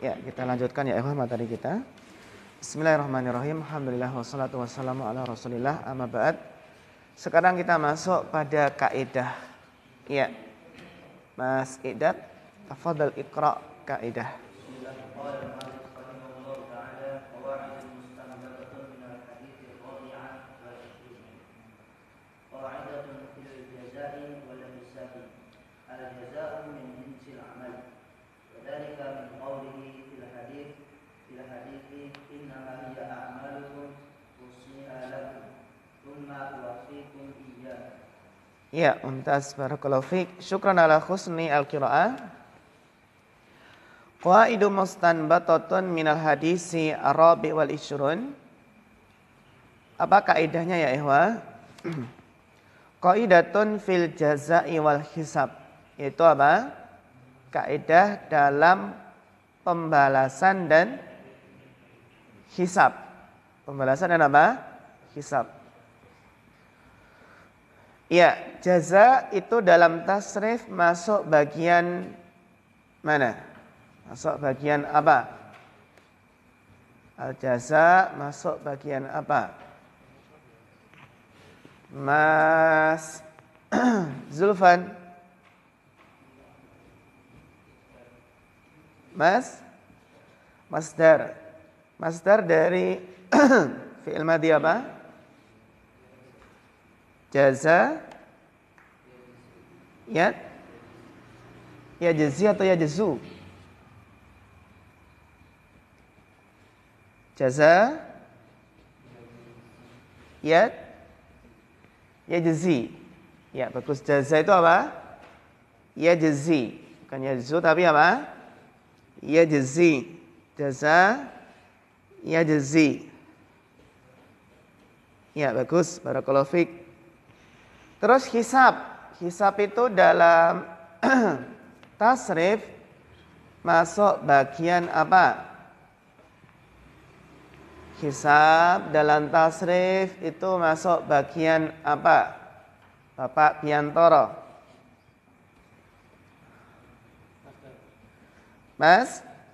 Ya, kita lanjutkan ya ikhwan materi kita. Bismillahirrahmanirrahim. Alhamdulillah wassalatu wassalamu ala Rasulillah. Amma ba'd. Sekarang kita masuk pada kaidah. Ya. Mas Idat, tafadhal iqra kaidah. Ya, mumtaz, barakallahu fiik. Syukran ala husni al-qiraah. Qaidu mustanbatatun minal hadisi ar-rabi' wal ishrun. Apa kaidahnya ya ikhwah? Qaidatun fil jazaa'i wal hisab. Itu apa? Kaidah dalam pembalasan dan hisab. Pembalasan dan apa? Hisab. Ya, jaza itu dalam tasrif masuk bagian mana? Masuk bagian apa? Al-jaza masuk bagian apa? Mas Zulfan. Masdar. Masdar dari fi'il madhi apa? Jaza, ya jazi atau ya jazu? Jaza, ya jazi. Ya bagus, jaza itu apa? Ya jazi, bukan ya jazu tapi apa? Ya jazi. Jaza, ya jazi. Ya bagus, barakallahu fiik. Terus hisab. Hisab itu dalam tasrif masuk bagian apa? Hisab dalam tasrif itu masuk bagian apa? Bapak Biantoro.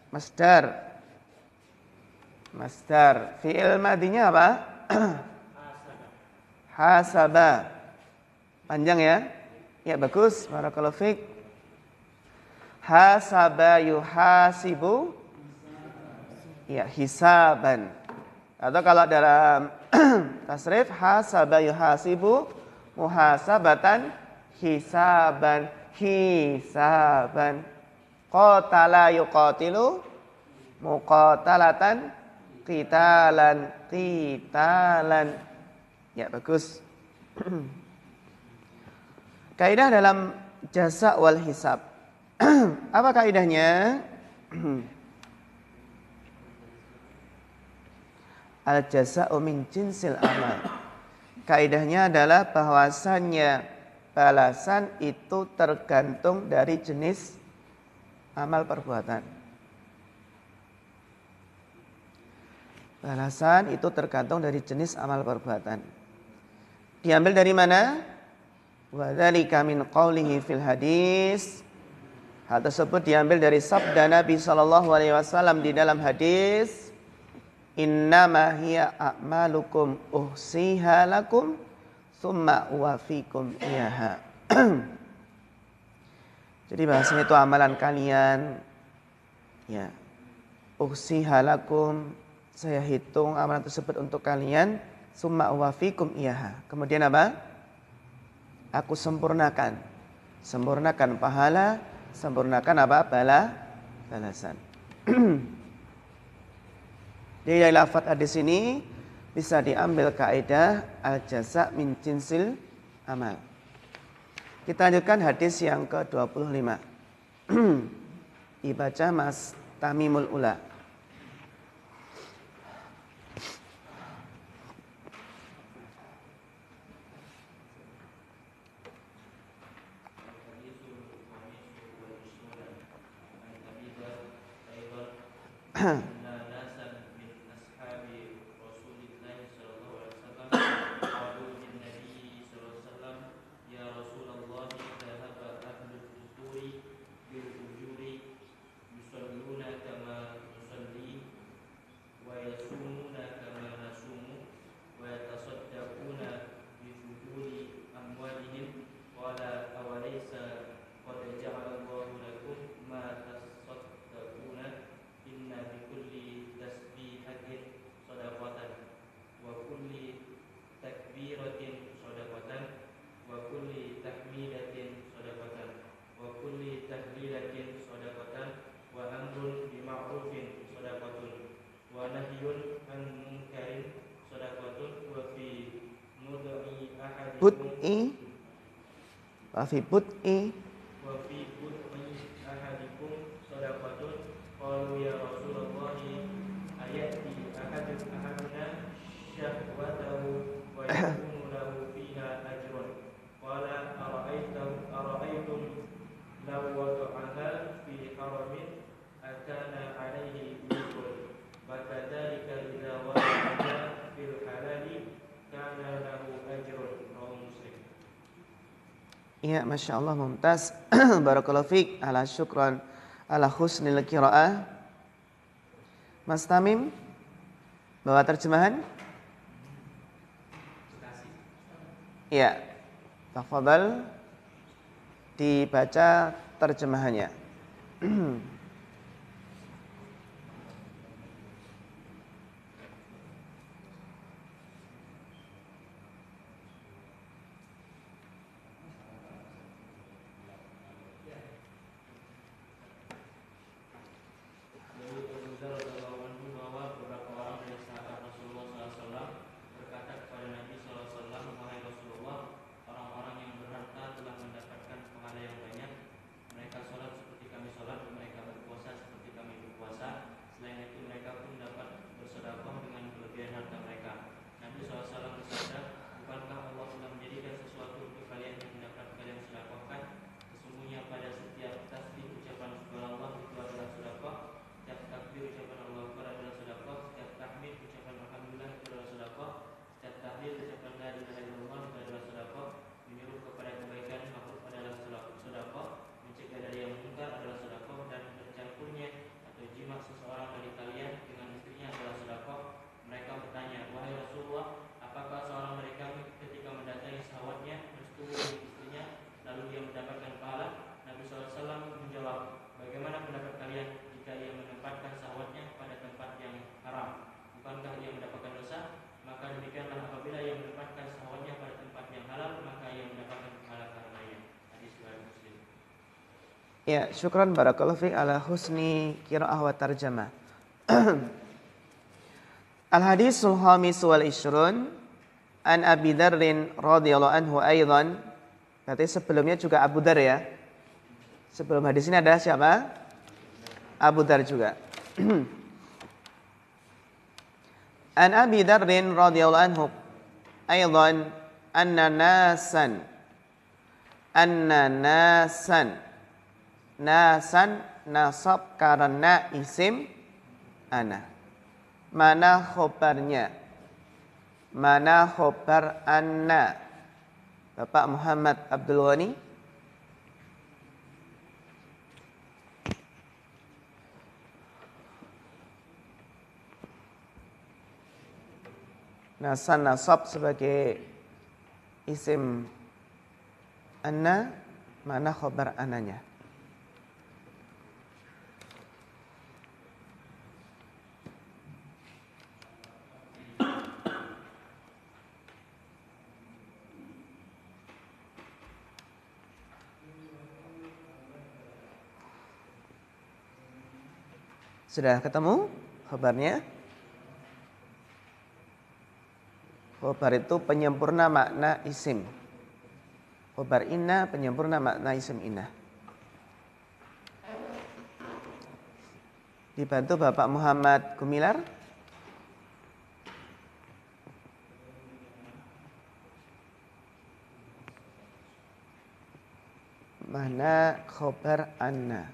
Masdar. Fi'il madinya apa? Hasaba. Panjang ya? Ya bagus, barakallahu fiik. Hasaba yuhasibu. Ya, hisaban. Atau kalau dalam tasrif hasaba yuhasibu muhasabatan hisaban. Qatala yuqatilu muqatalatan qitalan. Ya bagus. Kaidah dalam jaza wal hisab. Apa kaidahnya? Al jaza'u min jinsil amal. Kaidahnya adalah bahwasannya balasan itu tergantung dari jenis amal perbuatan. Balasan itu tergantung dari jenis amal perbuatan. Diambil dari mana? Wa dzalika min qaulihi fil hadis. Hal tersebut diambil dari sabda Nabi sallallahu alaihi wasallam di dalam hadis, innama hiya a'malukum uhsiha lakum tsumma uwafikum iyaha. Jadi bahasanya itu amalan kalian. Ya. Uhsiha lakum, saya hitung amalan tersebut untuk kalian, tsumma uwafikum iyaha. Kemudian apa? Aku sempurnakan pahala, sempurnakan apa? Balasan. Dari lafaz hadis ini bisa diambil kaidah al-jaza min jinsil amal. Kita lanjutkan hadis yang ke-25. Dibaca Mas Tamimul Ula. qalilatin shadaqatan wa amrun bima'rufin shadaqatun wa nahyun an munkarin shadaqatun wa fi mud'i ahadikum wa fi bud'i ahadikum shadaqatun qalu ya Rasulullah ayati ahaduna syahwatahu wa yakunu lahu fiha ajrun qala ara'aytum law wada'aha fi haramin akana alaihi wizrun wa kadzalika idza wada'aha fil halali kana lahu ajrun. Rawahu Muslim. Ya, Masya Allah, mumtaz. Barakallahu fiik, ala syukran ala husnil qiraah. Mas Tamim, bawa terjemahan? Ya, tafadhal dibaca terjemahannya. Ya, syukran barakallahu fiik ala husni qiraah wa tarjamah. Al-hadisul khamis wal ishrun an Abi Dzarrin radhiyallahu anhu aidan. Berarti sebelumnya juga Abu Dzar ya. Sebelum hadis ini ada siapa? Abu Dzar juga. An Abi Dzarrin radhiyallahu anhu aidan anna nasan nasab karena isim ana. Mana khobarnya? Mana khobar anna? Bapak Muhammad Abdul Ghani. Nasan nasab sebagai isim anna, mana khobar ananya? Sudah ketemu khabarnya? Khobar itu penyempurna makna isim. Khobar inna penyempurna makna isim inna. Dibantu Bapak Muhammad Gumilar. Mana khobar anna?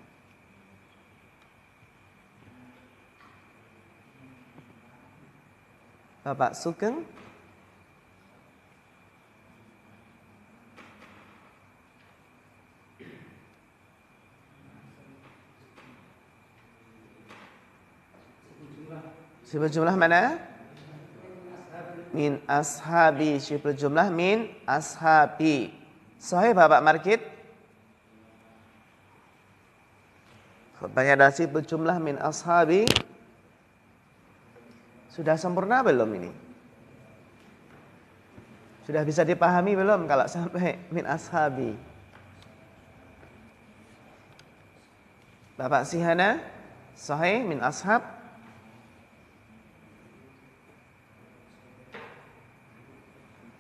Bapak Sugeng. Sifat jumlah mana? Min ashabi. Sifat jumlah min ashabi. Sahih Bapak Markit. Khutbahnya ada sifat jumlah min ashabi. Sudah sempurna belum ini? Sudah bisa dipahami belum kalau sampai min ashabi? Bapak Sihana, sahih min ashab.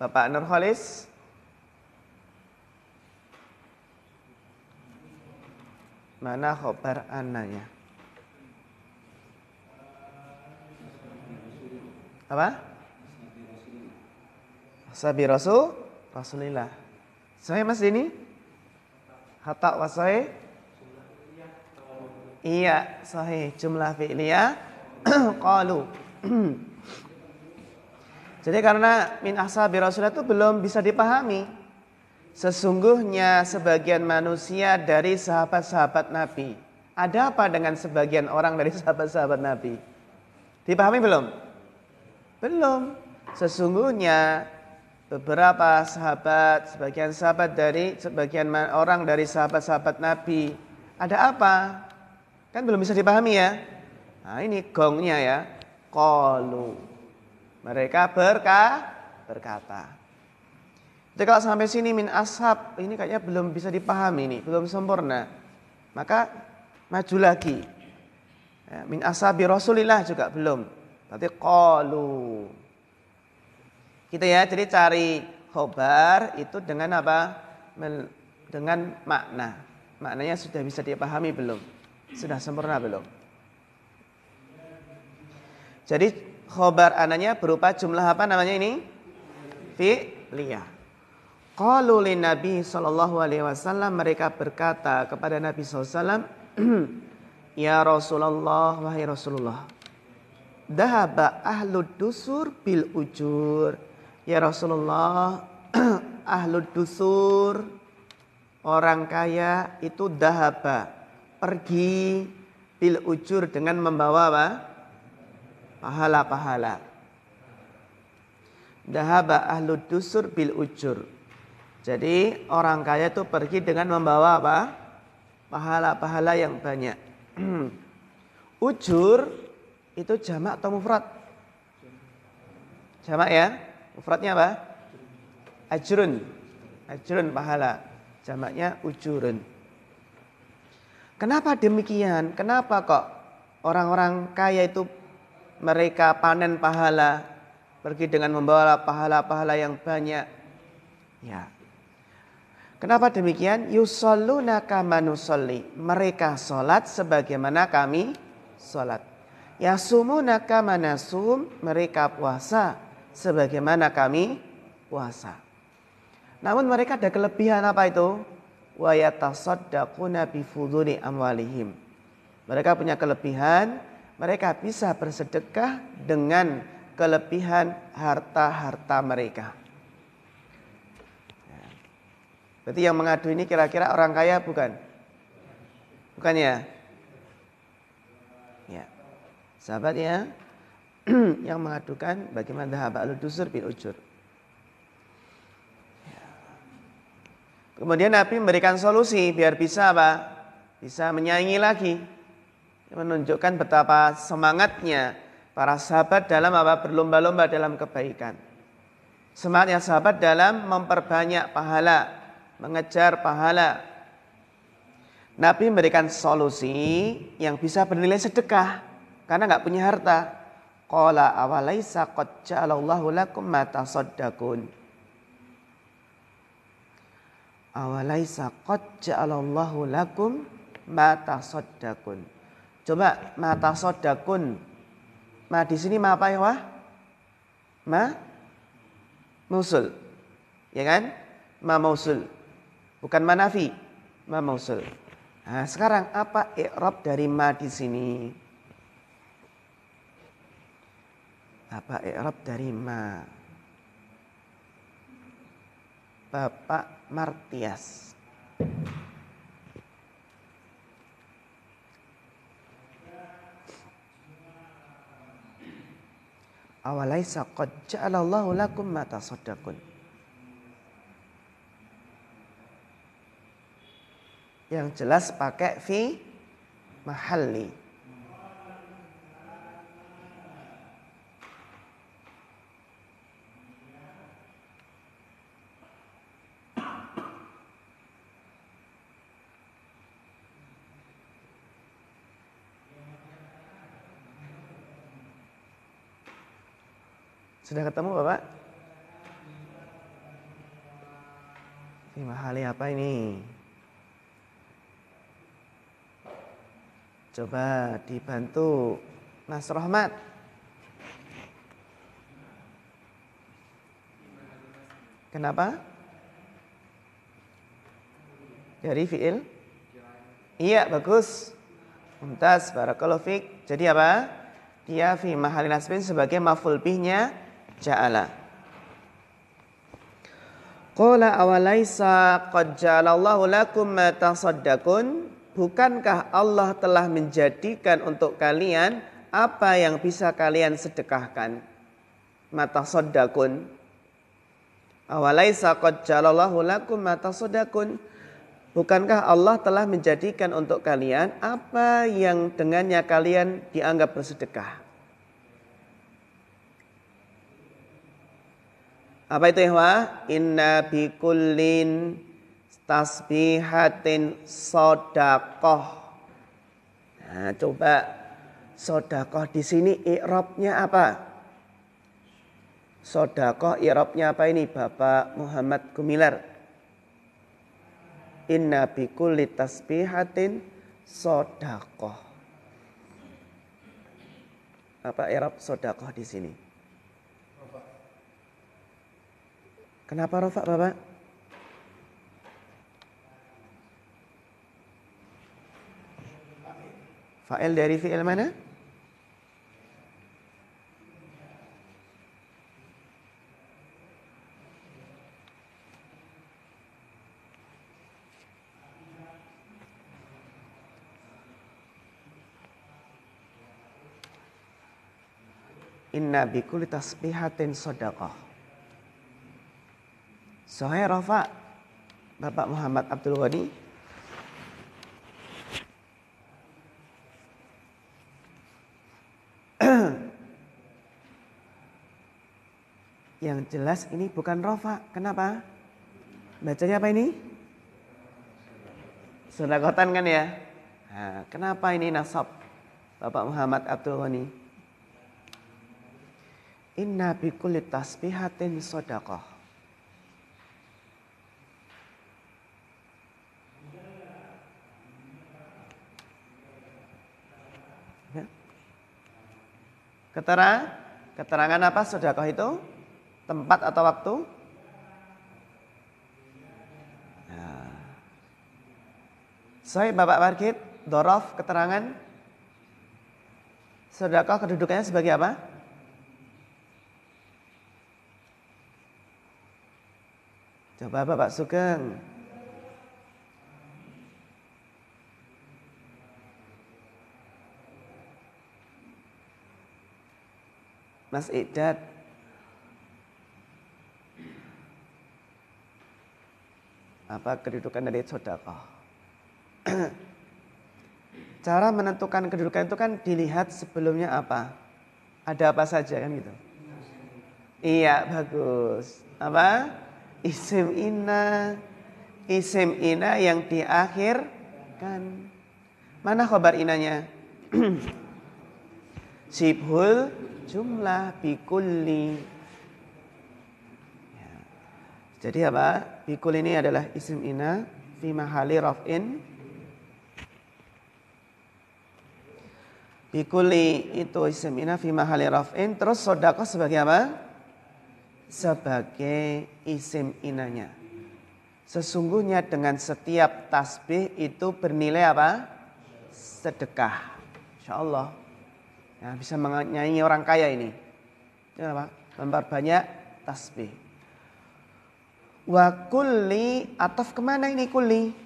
Bapak Nurholis. Mana khobar ananya? Apa? Sabi Rasulillah. Sahih Mas ini? Hatta wa sahih? Iya, sahih. Jumlah fi'liyah qalu. Jadi karena min ashabi Rasulillah itu belum bisa dipahami. Sesungguhnya sebagian manusia dari sahabat-sahabat Nabi. Ada apa dengan sebagian orang dari sahabat-sahabat Nabi? Dipahami belum? Belum. Sesungguhnya beberapa sahabat, sebagian orang dari sahabat-sahabat Nabi. Ada apa? Kan belum bisa dipahami ya. Nah ini gongnya ya. Qalu. Mereka berkata. Jadi kalau sampai sini min ashab, ini kayaknya belum bisa dipahami nih, belum sempurna. Maka maju lagi. Ya, min ashabi Rasulillah juga belum. Berarti qalu. Gitu ya, jadi cari khobar itu dengan apa? Dengan makna. Maknanya sudah bisa dipahami belum? Sudah sempurna belum? Jadi khobar ananya berupa jumlah apa namanya ini? Fi'liyah. Qalu lin Nabi sallallahu alaihi wasallam, mereka berkata kepada Nabi sallallahu alaihi wasallam, ya Rasulullah, wahai Rasulullah, dhahaba ahlud dusur bil ujur. Ya Rasulullah, ahlud dusur, orang kaya itu dhahaba, pergi bil ujur dengan membawa apa? Pahala-pahala. Dhahaba ahlud dusur bil ujur. Jadi orang kaya itu pergi dengan membawa apa? Pahala-pahala yang banyak. Ujur itu jamak atau mufrad? Jamak ya. Mufradnya apa? Ajrun. Ajrun pahala. Jamaknya ujurun. Kenapa demikian? Kenapa kok orang-orang kaya itu mereka panen pahala, pergi dengan membawa pahala-pahala yang banyak? Ya. Kenapa demikian? Yusalluna kama nusalli. Mereka salat sebagaimana kami salat. Yasumuna kama nasum. Mereka puasa sebagaimana kami puasa. Namun mereka ada kelebihan apa itu? Wa yatasaddaquna bi fuduli amwalihim. Mereka punya kelebihan, mereka bisa bersedekah dengan kelebihan harta-harta mereka. Berarti yang mengadu ini kira-kira orang kaya bukan? Bukan ya? Ya. Sahabat ya, yang mengadukan bagaimana dhahaba ahlud dusur bil ujur. Ya. Kemudian Nabi memberikan solusi biar bisa apa? Bisa menyaingi lagi. Menunjukkan betapa semangatnya para sahabat dalam apa? Berlomba-lomba dalam kebaikan. Semangatnya sahabat dalam memperbanyak pahala, mengejar pahala. Nabi memberikan solusi yang bisa bernilai sedekah karena nggak punya harta. Qala awalaisa qad ja'alallahu lakum ma tasaddaqun. Awalaisa qad ja'alallahu lakum ma tasaddaqun. Coba ma tasaddaqun. Ma di sini ma apa ya, wah? Ma mausul. Ya kan? Ma mausul. Bukan manafi, ma mausul. Nah, sekarang apa i'rab dari ma di sini? Apa i'rab dari ma? Bapak Martias. Awalaisa qad ja'alallahu lakum ma tasaddaqun. Yang jelas pakai fi mahalli. Sudah ketemu Bapak? Fi mahali apa ini? Coba dibantu Mas Rahmat. Kenapa? Dari fi'il? Iya, bagus. Mumtaz, barakallahu fiik. Jadi apa? Dia fi mahali nasbin sebagai maf'ul bihnya ja'ala. Qala awalaisa qad ja'alallahu lakum ma tasaddaqun? Bukankah Allah telah menjadikan untuk kalian apa yang bisa kalian sedekahkan? Ma tasaddaqun. Awalaisa qad ja'alallahu lakum ma tasaddaqun? Bukankah Allah telah menjadikan untuk kalian apa yang dengannya kalian dianggap bersedekah? Apa itu ya? Inna bikullin tasbihatin sodaqoh. Nah, coba sodaqoh di sini i'rabnya apa? Sodaqoh i'rabnya apa ini Bapak Muhammad Gumilar? Inna bikulli tasbihatin sodaqoh. Apa i'rab sodaqoh di sini? Kenapa rofa Bapak? Fa'il dari fi'il mana? Inna bikulli tasbihatin sodaqoh. Sahih rafa Bapak Muhammad Abdul Ghani. Yang jelas ini bukan rafa. Kenapa? Bacanya apa ini? Sodakotan kan ya? Nah, kenapa ini nasab Bapak Muhammad Abdul Ghani? Inna bikulli tasbihatin sodaqoh. Ya. Keterangan apa sodaqoh itu? Tempat atau waktu? Nah. Soalnya Bapak Margit, dorof keterangan sodaqoh kedudukannya sebagai apa? Coba Bapak Sugeng. Mas Iqdad. Apa kedudukan dari sedekah? Cara menentukan kedudukan itu kan dilihat sebelumnya apa? Ada apa saja kan gitu. Iya, bagus. Apa? Isim ina yang di akhir kan. Mana khabar inanya? Sibhul jumlah bikulli. Ya. Jadi apa? Bikul ini adalah isim ina fi mahali raf'in. Bikulli itu isim ina fi mahali raf'in. Terus sodaqah sebagai apa? Sebagai isim inanya. Sesungguhnya dengan setiap tasbih itu bernilai apa? Sedekah. InsyaAllah. Ya, bisa menyanyi orang kaya ini. Ya, apa? Memperbanyak tasbih. Wa kulli, ataf kemana ini kulli?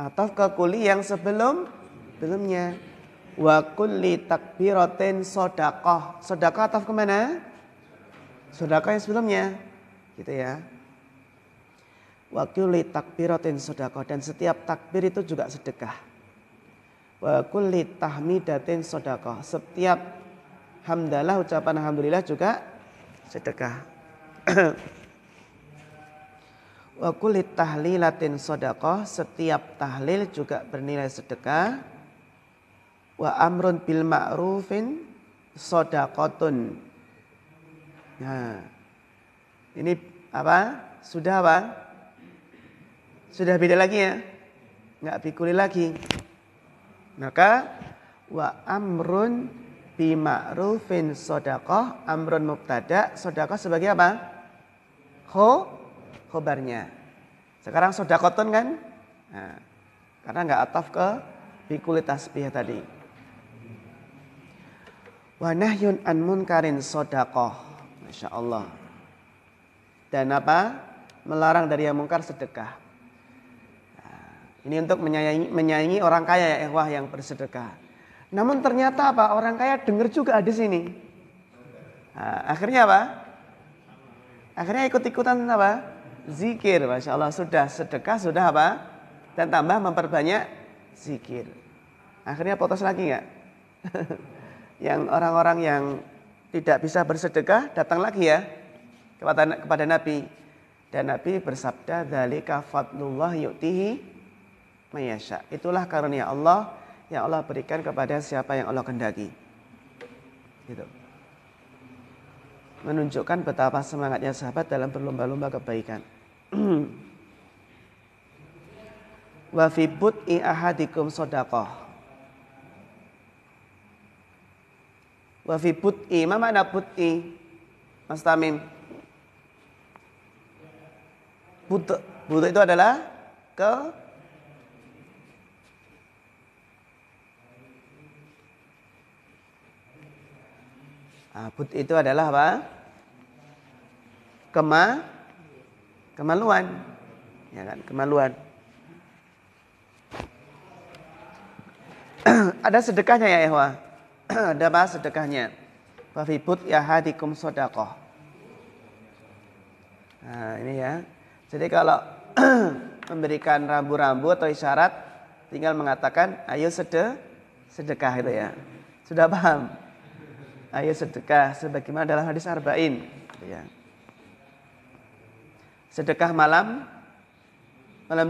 Ataf ke kulli yang sebelumnya. Wa kulli takbiratin sodaqah. Sodaqah ataf kemana? Sodaqah yang sebelumnya. Gitu ya. Wa kulli takbiratin sodaqah. Dan setiap takbir itu juga sedekah. Wa kulli tahmidatin sodaqah. Setiap hamdalah, ucapan alhamdulillah juga sedekah. Wa kulli tahlilatin sodaqah. Setiap tahlil juga bernilai sedekah. Wa amrun bil ma'rufin sodakotun. Nah, ini apa? Sudah apa? Sudah beda lagi ya? Nggak bikuli lagi. Maka wa amrun bima'rufin sodakoh, amrun mubtada, sodakoh sebagai apa? Khobarnya. Sekarang sodakotun kan? Nah, karena nggak ataf ke bikuli tasbih tadi. Wa nahyun an munkarin sodakoh. Masya Allah. Dan apa? Melarang dari yang mungkar sedekah. Nah, ini untuk menyayangi orang kaya ya ikhwah yang bersedekah. Namun ternyata apa? Orang kaya dengar juga di sini. Nah, akhirnya apa? Akhirnya ikut-ikutan apa? Zikir. Masya Allah, sudah sedekah, sudah apa? Dan tambah memperbanyak zikir. Akhirnya potos lagi nggak? Yang orang-orang yang tidak bisa bersedekah datang lagi ya kepada Nabi. Dan Nabi bersabda, dzalika fadlullah yu'tihi mayasya. Itulah karunia Allah yang Allah berikan kepada siapa yang Allah kehendaki. Gitu. Menunjukkan betapa semangatnya sahabat dalam berlomba-lomba kebaikan. Wa fi bud'i ahadikum shadaqah. Wa fi bud'i, ma makna bud'i? Mas Tamim. Butuh itu adalah but itu adalah apa? Kemaluan. Ya kan, kemaluan. Ada sedekahnya ya ikhwah. Ada apa sedekahnya? Wa fi bud'i ahadikum shadaqah. Nah, ini ya. Jadi kalau memberikan rambu-rambu atau isyarat, tinggal mengatakan, ayo sedekah itu ya. Sudah paham? Ayo sedekah, sebagaimana dalam hadis arba'in. Gitu ya. Sedekah malam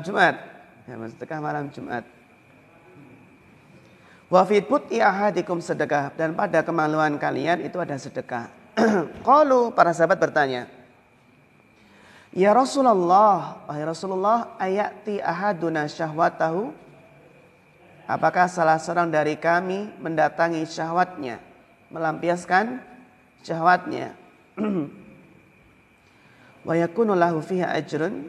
Jumat. Ya, sedekah malam Jumat. Wa fi bud'i ahadikum sedekah, dan pada kemaluan kalian itu ada sedekah. Qalu, para sahabat bertanya, ya Rasulullah, wahai Rasulullah, ayati ahaduna syahwatahu? Apakah salah seorang dari kami mendatangi syahwatnya, melampiaskan syahwatnya? Wa yakunu lahu fiha ajrun?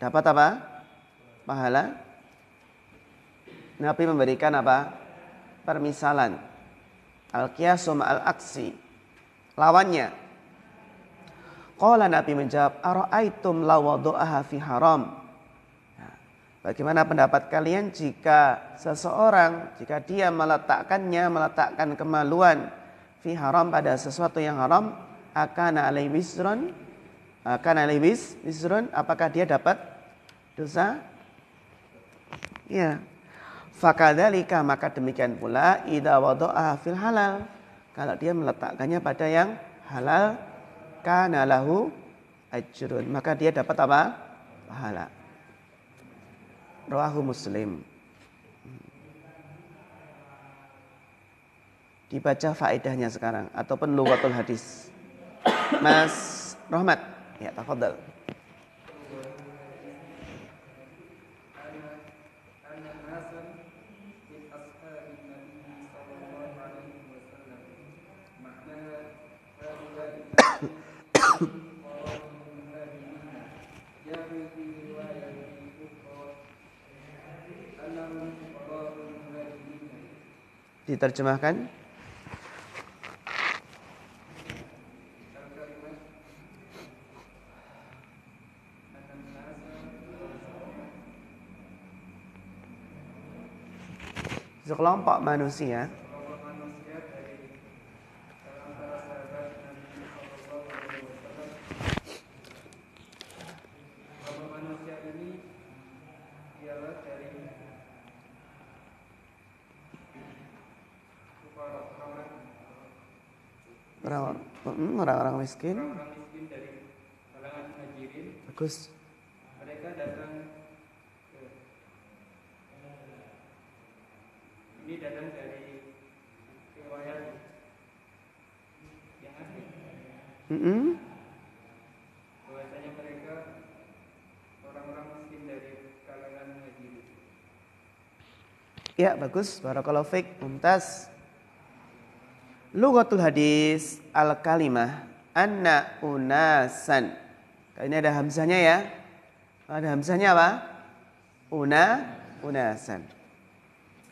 Dapat apa? Pahala? Nabi memberikan apa? Permisalan. Al-qiyasu ma'al aksi. Lawannya. Qala, Nabi menjawab, ara'aitum law wada'aha fi haram. Nah, bagaimana pendapat kalian jika dia meletakkan kemaluan fi haram, pada sesuatu yang haram, akana alaihi wisrun, apakah dia dapat dosa? Ya. Fakadzalika, maka demikian pula idza wada'aha fil halal, kalau dia meletakkannya pada yang halal, kana lahu ajrun, maka dia dapat apa? Pahala. Rawahu Muslim. Dibaca faedahnya sekarang ataupun lughatul hadis. Mas Rahmat, ya tafadhal. Diterjemahkan. Sekelompok manusia orang-orang miskin. Orang-orang miskin dari kalangan muhajirin. Bagus. Mereka datang dari bahwasanya mereka orang-orang miskin dari kalangan muhajirin. Ya, bagus. Barakallahu fiik. Mumtaz. Lughatul hadis al-kalimah anna unasan. Ini ada hamzahnya ya. Ada hamzahnya apa? Unasan.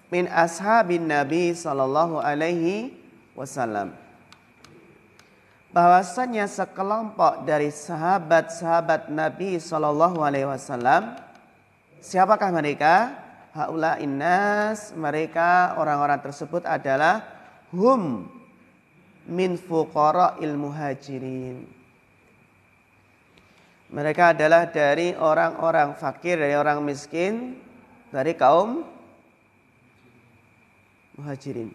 Min ashabin Nabi sallallahu alaihi wasallam. Bahwasanya sekelompok dari sahabat-sahabat Nabi sallallahu alaihi wasallam. Siapakah mereka? Haula innas, mereka orang-orang tersebut adalah hum min fuqara'il muhajirin. Mereka adalah dari orang-orang fakir, dari orang miskin, dari kaum muhajirin.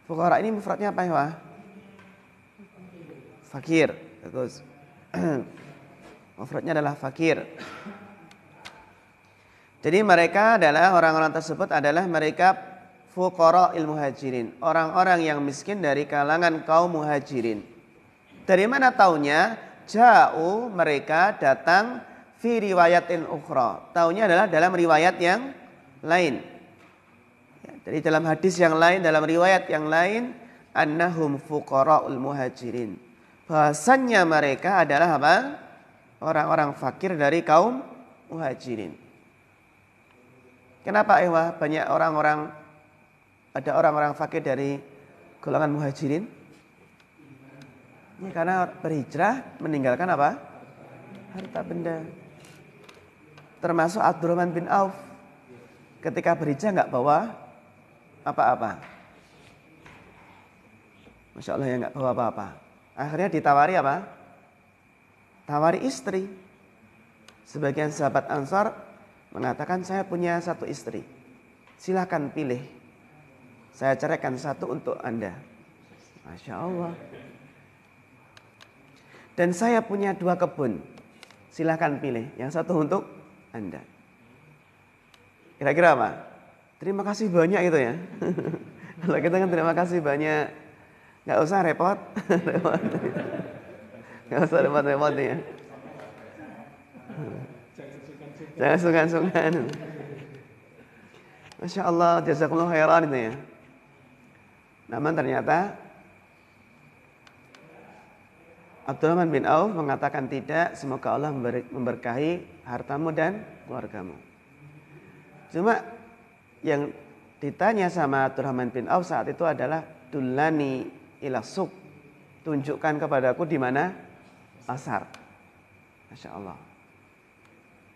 Fuqara ini mufradnya apa ya? Fakir. Bagus. Mufradnya adalah fakir. Jadi mereka adalah orang-orang tersebut adalah mereka fuqara'il muhajirin, orang-orang yang miskin dari kalangan kaum muhajirin. Dari mana taunya? Ja'u, mereka datang fi riwayatin ukhra. Taunya adalah dalam riwayat yang lain. Ya, jadi dalam hadis yang lain, dalam riwayat yang lain, annahum fuqara'ul muhajirin. Bahasanya mereka adalah apa? Orang-orang fakir dari kaum muhajirin. Kenapa banyak ada orang-orang fakir dari golongan muhajirin? Ya, karena berhijrah meninggalkan apa? Harta benda. Termasuk Abdurrahman bin Auf. Ketika berhijrah nggak bawa apa-apa. Masya Allah ya, nggak bawa apa-apa. Akhirnya ditawari apa? Tawari istri. Sebagian sahabat Ansar mengatakan, saya punya satu istri. Silakan pilih. Saya ceraikan satu untuk Anda. Masya Allah. Dan saya punya 2 kebun. Silakan pilih. Yang satu untuk Anda. Kira-kira apa? Terima kasih banyak itu ya. Kalau kita kan terima kasih banyak. Gak usah repot. Gak usah repot-repot ya. Jangan sungkan-sungkan. Masya Allah, jazakumullah khairan itu ya. Namun ternyata Abdurrahman bin Auf mengatakan tidak, semoga Allah memberkahi hartamu dan keluargamu. Cuma yang ditanya sama Abdurrahman bin Auf saat itu adalah dullani ila suq, tunjukkan kepadaku di mana pasar. Masya Allah.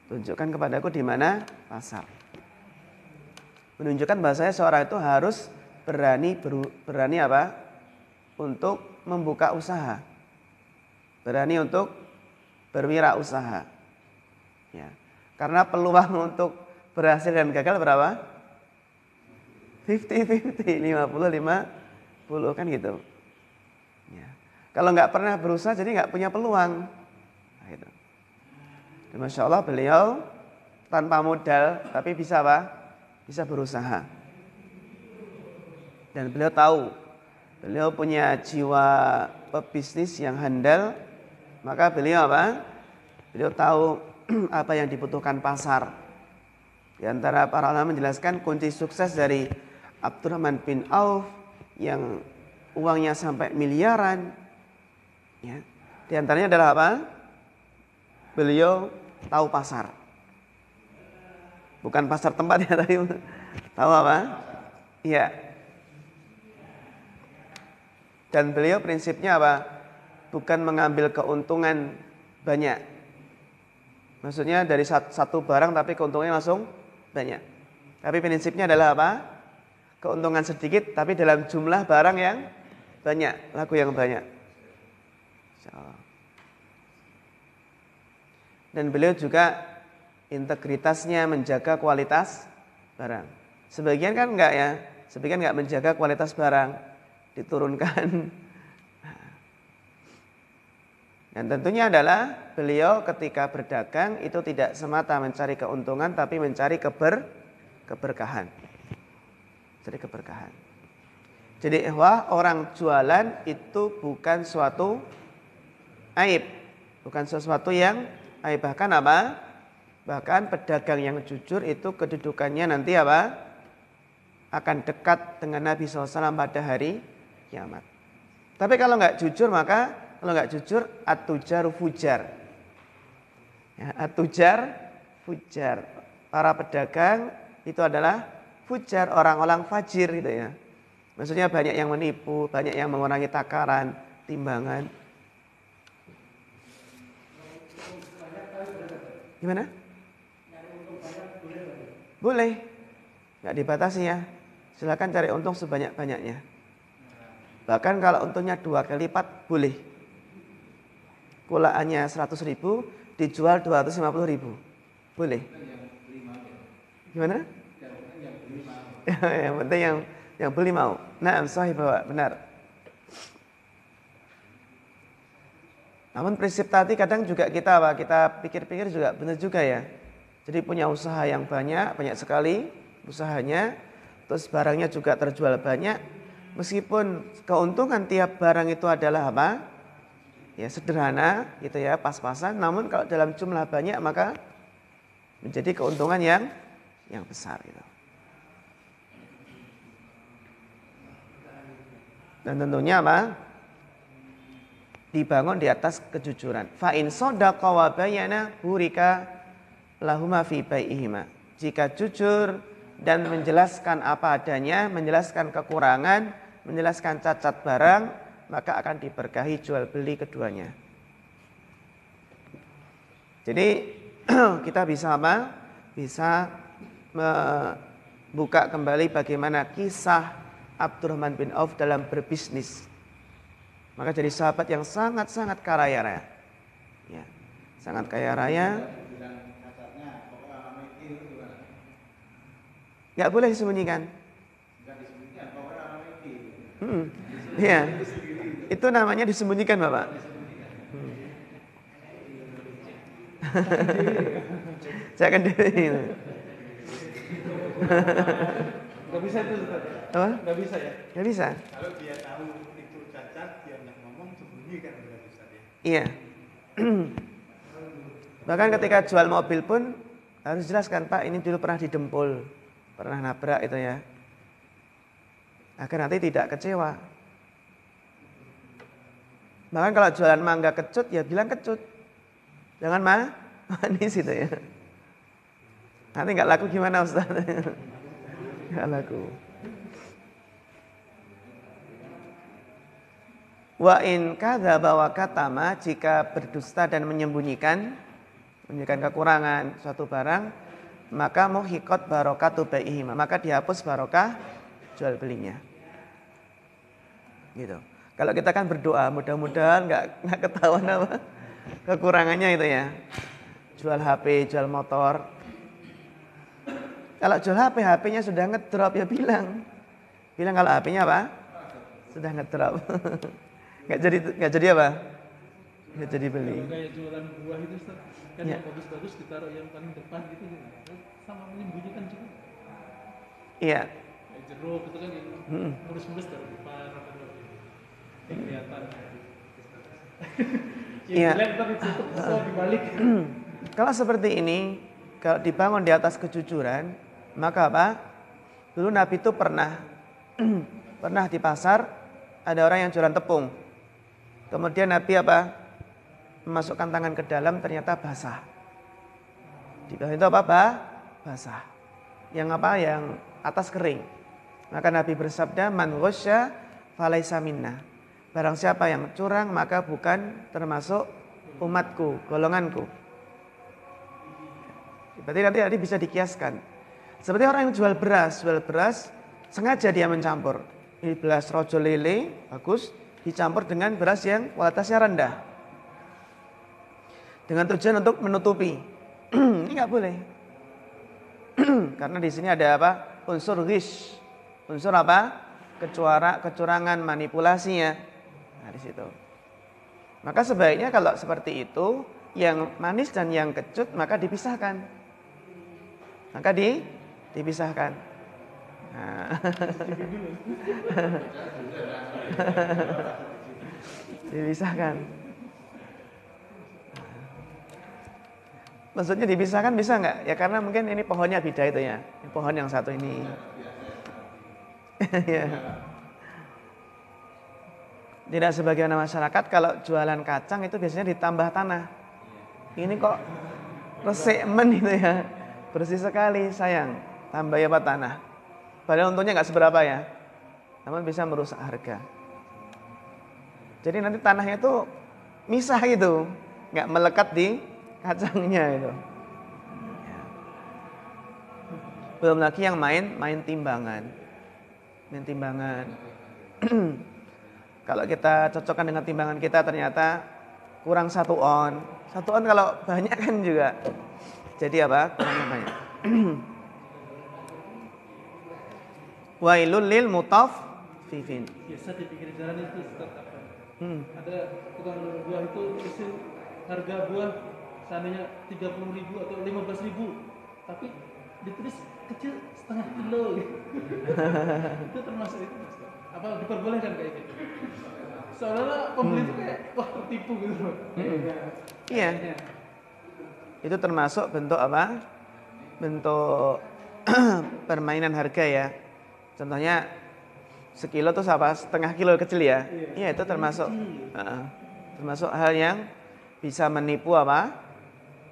Tunjukkan kepadaku di mana pasar. Menunjukkan bahasanya seorang itu harus berani apa? Untuk membuka usaha. Berani untuk berwirausaha. Ya. Karena peluang untuk berhasil dan gagal berapa? 50-50, 50-50 kan gitu. Ya. Kalau nggak pernah berusaha jadi nggak punya peluang. Nah, gitu. Dan Masya Allah beliau tanpa modal tapi bisa apa? Bisa berusaha. Dan beliau tahu, beliau punya jiwa pebisnis yang handal. Maka beliau apa? Beliau tahu apa yang dibutuhkan pasar. Di antara para ulama menjelaskan kunci sukses dari Abdurrahman bin Auf yang uangnya sampai miliaran. Ya. Di antaranya adalah apa? Beliau tahu pasar. Bukan pasar tempat ya tadi. Tahu apa? Iya. Dan beliau prinsipnya apa? Bukan mengambil keuntungan banyak. Maksudnya dari satu barang tapi keuntungannya langsung banyak. Tapi prinsipnya adalah apa? Keuntungan sedikit tapi dalam jumlah barang yang banyak, laku yang banyak. Dan beliau juga integritasnya menjaga kualitas barang. Sebagian kan enggak ya, sebagian enggak menjaga kualitas barang, diturunkan. Dan tentunya adalah beliau ketika berdagang itu tidak semata mencari keuntungan tapi mencari keberkahan. Mencari keberkahan. Jadi orang jualan itu bukan suatu aib, bukan sesuatu yang aib. Bahkan apa? Bahkan pedagang yang jujur itu kedudukannya nanti apa? Akan dekat dengan Nabi SAW pada hari kiamat. Tapi kalau nggak jujur maka kalau nggak jujur at-tujaru fujar. Ya, at-tujar fujar. Para pedagang itu adalah fujar, orang-orang fajir gitu ya. Maksudnya banyak yang menipu, banyak yang mengurangi takaran, timbangan. Gimana? Boleh. Nggak dibatasi ya. Silakan cari untung sebanyak-banyaknya. Bahkan kalau untungnya 2 kali lipat boleh. Kulaannya 100.000 dijual 250.000. Boleh. Gimana? Yang penting yang beli mau. Nah, sahih Bapak, benar. Namun prinsip tadi kadang juga kita pikir-pikir juga benar juga ya. Jadi punya usaha yang banyak sekali usahanya, terus barangnya juga terjual banyak. Meskipun keuntungan tiap barang itu adalah apa? Ya sederhana gitu ya, pas-pasan. Namun kalau dalam jumlah banyak maka menjadi keuntungan yang besar gitu. Dan tentunya apa? Dibangun di atas kejujuran. Fa in shadaqa wa bayyana burika lahuma fi bai'ihima. Jika jujur dan menjelaskan apa adanya, menjelaskan kekurangan, menjelaskan cacat barang, maka akan diberkahi jual beli keduanya. Jadi kita bisa apa? Bisa membuka kembali bagaimana kisah Abdurrahman bin Auf dalam berbisnis. Maka jadi sahabat yang sangat-sangat kaya raya. Ya, sangat kaya raya. Gak boleh disembunyikan. Iya. Itu namanya disembunyikan, Bapak. Saya akan diri. Gak bisa itu Ustaz. Apa? Gak bisa ya? Gak bisa. Kalau dia tahu itu cacat, dia nggak ngomong, sembunyikan berarti Ustaz ya? Iya. Bahkan ketika jual mobil pun harus jelaskan, Pak, ini dulu pernah didempul, pernah nabrak itu ya. Agar nanti tidak kecewa. Bahkan kalau jualan mangga kecut, ya bilang kecut. Jangan manis itu ya. Nanti nggak laku gimana Ustaz? Nggak laku. Wa in kadzaba wa katama, jika berdusta dan menyembunyikan kekurangan suatu barang, maka muhiqat barakatu bai'ihima, maka dihapus barokah jual belinya. Gitu. Kalau kita kan berdoa, mudah-mudahan nggak ketahuan apa kekurangannya itu ya. Jual HP, jual motor. Kalau jual HP, HP-nya sudah ngedrop ya bilang kalau HP-nya apa? Sudah ngedrop. Nggak jadi apa? Nggak jadi beli. Kayak jualan buah itu Ustaz, kan Ya. yang bagus-bagus ditaruh yang paling depan gitu, sama menyembunyikan juga. Iya. Kayak jeruk itu kan yang mulus-mulus taruh depan, yang kelihatan. Iya. Tapi tutup semua dibalik. Kalau seperti ini, kalau dibangun di atas kejujuran, maka apa? Dulu Nabi itu pernah di pasar ada orang yang jualan tepung. Kemudian Nabi apa? Memasukkan tangan ke dalam, ternyata basah. Di bawah itu apa? Basah. Yang apa? Yang atas kering. Maka Nabi bersabda, "Man ghasya falaisa minna." Barang siapa yang curang maka bukan termasuk umatku, golonganku. Berarti nanti bisa dikiaskan. Seperti orang yang jual beras sengaja dia mencampur. Ini beras rojo lele bagus dicampur dengan beras yang kualitasnya rendah. Dengan tujuan untuk menutupi. Ini nggak boleh. Karena di sini ada apa? Unsur ghish. Unsur apa? Kecurangan, manipulasinya. Nah, di situ. Maka sebaiknya kalau seperti itu, yang manis dan yang kecut maka dipisahkan. Dipisahkan. Nah. Dipisahkan. Maksudnya dipisahkan bisa nggak? Ya karena mungkin ini pohonnya beda itu ya. Ini pohon yang satu ini. Ya. Tidak sebagaimana masyarakat kalau jualan kacang itu biasanya ditambah tanah. Ini kok resik men itu ya. Bersih sekali, sayang. Tambah apa tanah. Padahal untungnya nggak seberapa ya. Namun bisa merusak harga. Jadi nanti tanahnya itu misah gitu. Nggak melekat di kacangnya itu. Belum lagi yang main timbangan. Main timbangan. Kalau kita cocokkan dengan timbangan kita ternyata kurang 1 on. 1 on kalau banyak kan juga jadi apa? Kurang banyak. Wailul lil mutaffifin. Biasa di pinggir jalan itu tetap apa? Ada tukang buah itu isi harga buah seandainya 30.000 atau 15.000, tapi ditulis kecil setengah kilo. Itu termasuk itu, Mas. Apa diperbolehkan kayak gitu? Soalnya pembeli itu kayak wah tertipu gitu loh. Iya. Itu termasuk bentuk apa? Bentuk permainan harga ya. Contohnya sekilo tuh apa? Setengah kilo kecil ya. Iya, itu termasuk termasuk hal yang bisa menipu apa?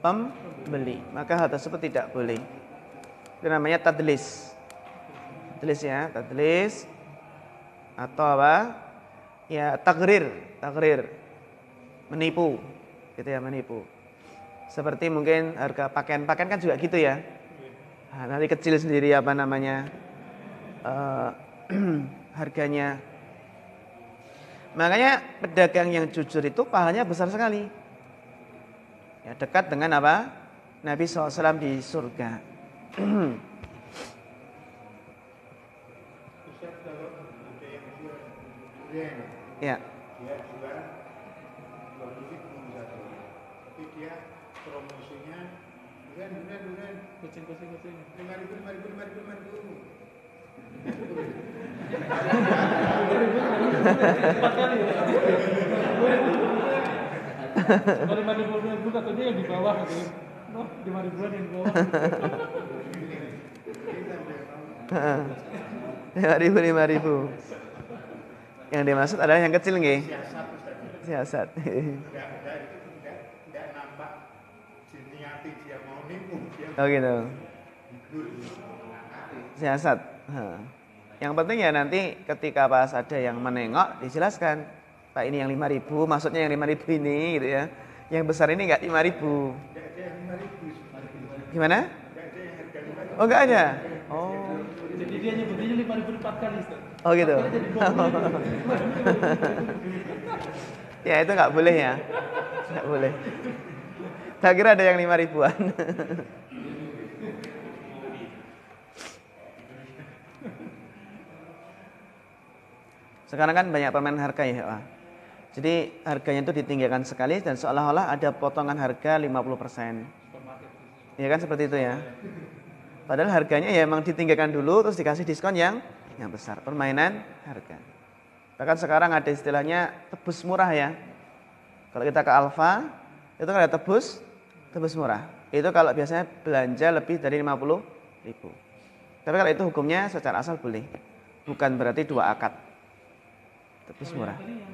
Pembeli. Maka hal tersebut tidak boleh. Itu namanya tadlis. Tadlis ya, tadlis atau apa? Ya, takrir. Menipu. Gitu ya, menipu. Seperti mungkin harga pakaian kan juga gitu ya. Nah, nanti kecil sendiri apa namanya? Harganya. Makanya pedagang yang jujur itu pahalanya besar sekali. Ya, dekat dengan apa? Nabi SAW di surga. Ya. Dia jual 2.000 satu. Tapi dia promosinya duren. Kucing. 5.000. Empat kali ya. 5.000 katanya yang di bawah katanya. Noh, 5.000-an yang di bawah. 5.000. Yang dimaksud adalah yang kecil nggih. Siasat. Tidak nampak niati dia mau nipu dia. Oh gitu. Siasat. Yang penting ya nanti ketika pas ada yang menengok dijelaskan, Pak ini yang 5.000, maksudnya yang 5.000 ini gitu ya. Yang besar ini enggak 5.000. Gimana? Oh enggak ada. Oh. Jadi dia nyebutnya 5.000 4 kali, Ustaz. Oh gitu. Ya itu enggak boleh ya. Enggak boleh. Tak kira ada yang 5.000-an. Sekarang kan banyak permainan harga ya, Pak. Jadi harganya itu ditinggikan sekali dan seolah-olah ada potongan harga 50%. Ya kan seperti itu ya. Padahal harganya ya memang ditinggikan dulu terus dikasih diskon yang besar. Permainan harga. Bahkan sekarang ada istilahnya tebus murah ya. Kalau kita ke Alfa, itu kan ada tebus murah. Itu kalau biasanya belanja lebih dari 50.000. Tapi kalau itu hukumnya secara asal boleh. Bukan berarti 2 akad. Tebus murah. Tadi yang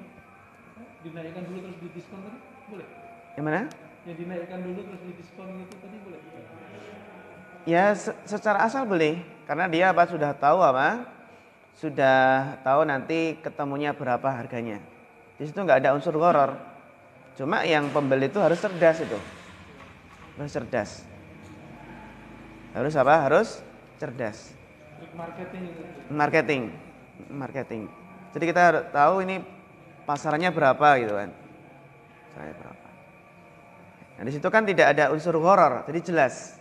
dinaikkan dulu terus didiskon tadi boleh? Yang mana? Yang dinaikkan dulu terus didiskon itu tadi boleh? Ya secara asal boleh. Karena dia sudah tahu sudah tahu nanti ketemunya berapa harganya. Di situ nggak ada unsur gharar. Cuma yang pembeli itu harus cerdas itu. Harus cerdas. Harus apa? Harus cerdas. Marketing. Jadi kita harus tahu ini pasarannya berapa gitu kan. Pasarannya berapa. Nah, di situ kan tidak ada unsur gharar. Jadi jelas.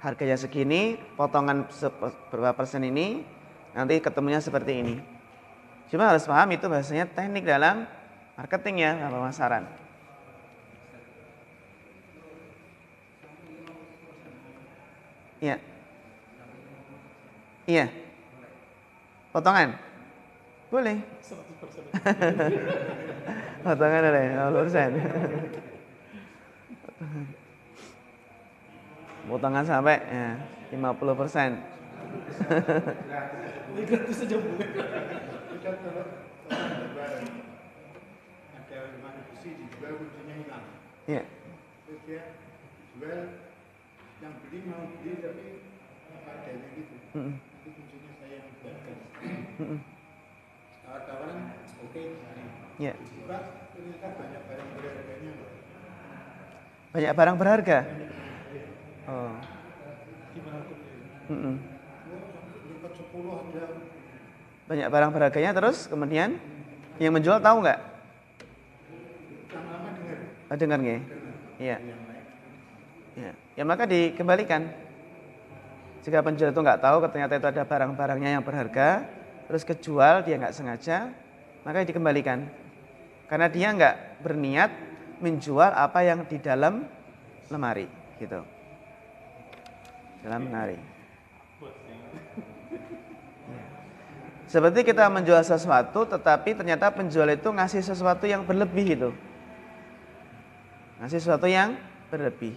Harganya segini, potongan berapa persen ini, nanti ketemunya seperti ini. Cuma harus paham itu bahasanya teknik dalam marketing ya, dalam pemasaran. Iya. Potongan? Boleh. 100%. Potongan ada 50%. Potongan sampai ya, 50%. Gratis saja boleh. Kita kalau ada mana besi dijual kuncinya hilang. Iya. Terus dia jual, yang beli mau beli tapi adanya gitu. Nanti kuncinya saya yang buatkan. Tawar-tawaran oke. Iya. Buka ternyata banyak barang berharganya. Banyak barang berharga. Oh. Gimana tuh? Lipat 10 ada. Banyak barang berharganya terus kemudian yang menjual tahu nggak? Lama-lama dengar. Dengar nggih? Iya. Ya. Ya maka dikembalikan. Jika penjual itu nggak tahu ternyata itu ada barang-barangnya yang berharga, terus kejual dia nggak sengaja, maka dikembalikan. Karena dia nggak berniat menjual apa yang di dalam lemari, gitu. Dalam lemari. Seperti kita menjual sesuatu, tetapi ternyata penjual itu ngasih sesuatu yang berlebih itu. Ngasih sesuatu yang berlebih.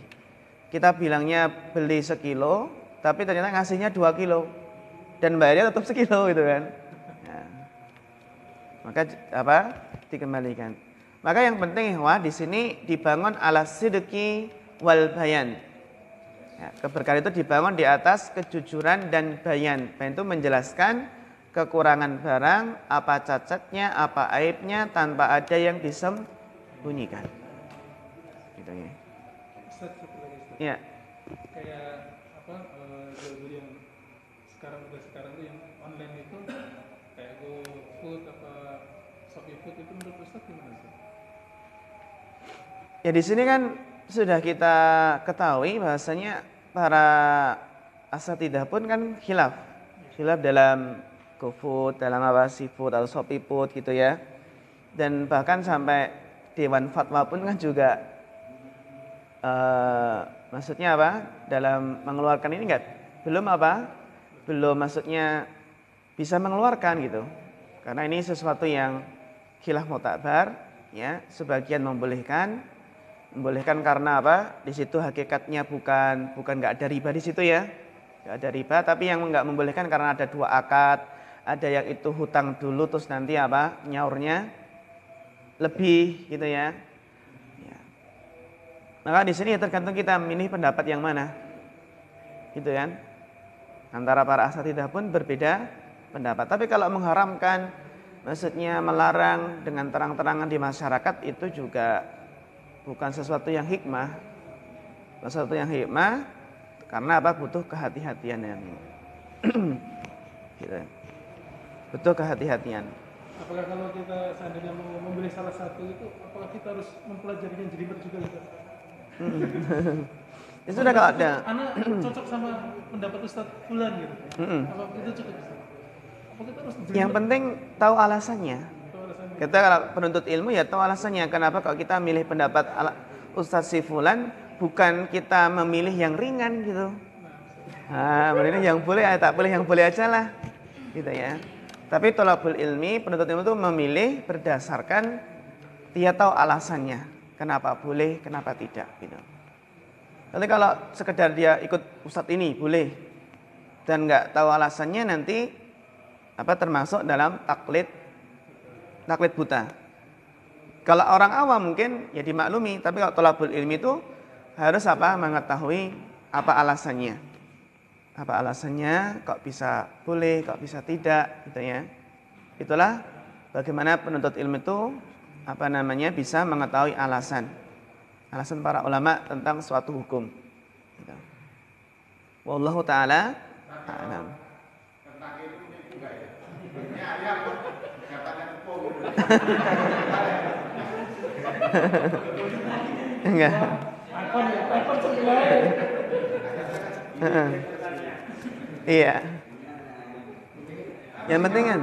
Kita bilangnya beli sekilo, tapi ternyata ngasihnya 2 kilo. Dan bayarnya tetap sekilo gitu kan. Nah, maka apa? Dikembalikan. Maka yang penting di sini dibangun ala sidqi wal bayan. Ya, keberkahan itu dibangun di atas kejujuran dan bayan. Bayan itu menjelaskan kekurangan barang, apa cacatnya, apa aibnya, tanpa ada yang disembunyikan. Gitu ya. Ustaz, satu lagi Ustaz. Ya. Kayak apa jual beli yang sekarang tuh yang online itu kayak GoFood apa ShopeeFood itu menurut Ustaz gimana sih? Ya di sini kan sudah kita ketahui bahasanya para asatidzah pun kan khilaf dalam GoFood, dalam apa SeaFood atau ShopeeFood gitu ya. Dan bahkan sampai Dewan Fatwa pun kan juga maksudnya apa? Dalam mengeluarkan ini belum maksudnya bisa mengeluarkan gitu. Karena ini sesuatu yang khilaf mu'tabar ya, sebagian membolehkan karena apa? Di situ hakikatnya bukan enggak ada riba di situ ya. Enggak ada riba, tapi yang enggak membolehkan karena ada 2 akad. Ada yang itu hutang dulu terus nanti apa? Nyaurnya lebih gitu ya. Ya. Maka di sini tergantung kita memilih pendapat yang mana. Gitu kan? Antara para asatidzah pun berbeda pendapat. Tapi kalau mengharamkan maksudnya melarang dengan terang-terangan di masyarakat itu juga bukan sesuatu yang hikmah. Sesuatu yang hikmah karena apa? Butuh kehati-hatian yang gitu. Butuh kehati-hatian. Apakah kalau kita seandainya mau membeli salah satu itu, apakah kita harus mempelajarinya jelimet juga gitu? Itu sudah kalau ada. Anak cocok sama pendapat Ustaz Fulan gitu. Apa itu cukup? Apa kita harus jelimet? Yang penting tahu alasannya. Kita kalau penuntut ilmu ya tahu alasannya. Kenapa kalau kita milih pendapat Ustaz si Fulan, bukan kita memilih yang ringan gitu. Nah, memilih yang boleh, tak boleh yang boleh aja lah. Gitu ya. Tapi thalabul ilmi, penuntut ilmu itu memilih berdasarkan dia tahu alasannya. Kenapa boleh, kenapa tidak gitu. Nanti kalau sekedar dia ikut ustadz ini boleh dan nggak tahu alasannya nanti apa termasuk dalam taklid buta. Kalau orang awam mungkin ya dimaklumi, tapi kalau thalabul ilmi itu harus apa? Mengetahui apa alasannya. Apa alasannya kok bisa boleh, kok bisa tidak gitu ya. Itulah bagaimana penuntut ilmu itu bisa mengetahui alasan para ulama tentang suatu hukum. Gitu. Wallahu taala a'lam. Enggak. iPhone sebelah. Iya. Yang penting kan.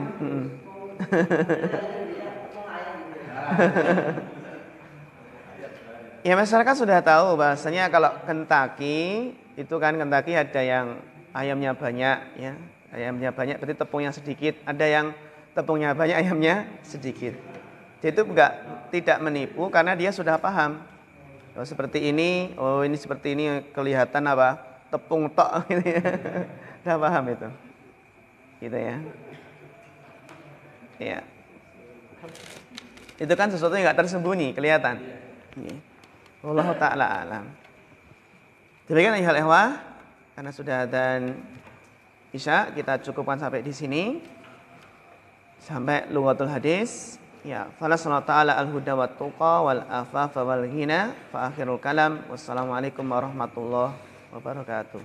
Ya masyarakat sudah tahu bahasanya kalau Kentucky itu kan Kentucky ada yang ayamnya banyak ya. Ayamnya banyak berarti tepungnya sedikit. Ada yang tepungnya banyak, ayamnya sedikit. Dia itu tidak menipu karena dia sudah paham. Oh seperti ini, oh ini seperti ini kelihatan apa? Tepung tok gitu ya. Sudah paham itu. Gitu ya. Iya. Itu kan sesuatu yang enggak tersembunyi, kelihatan. Wallahu taala alam. Demikian ayuhal ikhwah, karena sudah adzan Isya, kita cukupkan sampai di sini. Sampai lughatul hadis. Ya, falassallahu ta'ala al-huda wat tuqa wal afafa wal ghina fa akhirul kalam. Wassalamualaikum warahmatullahi wabarakatuh.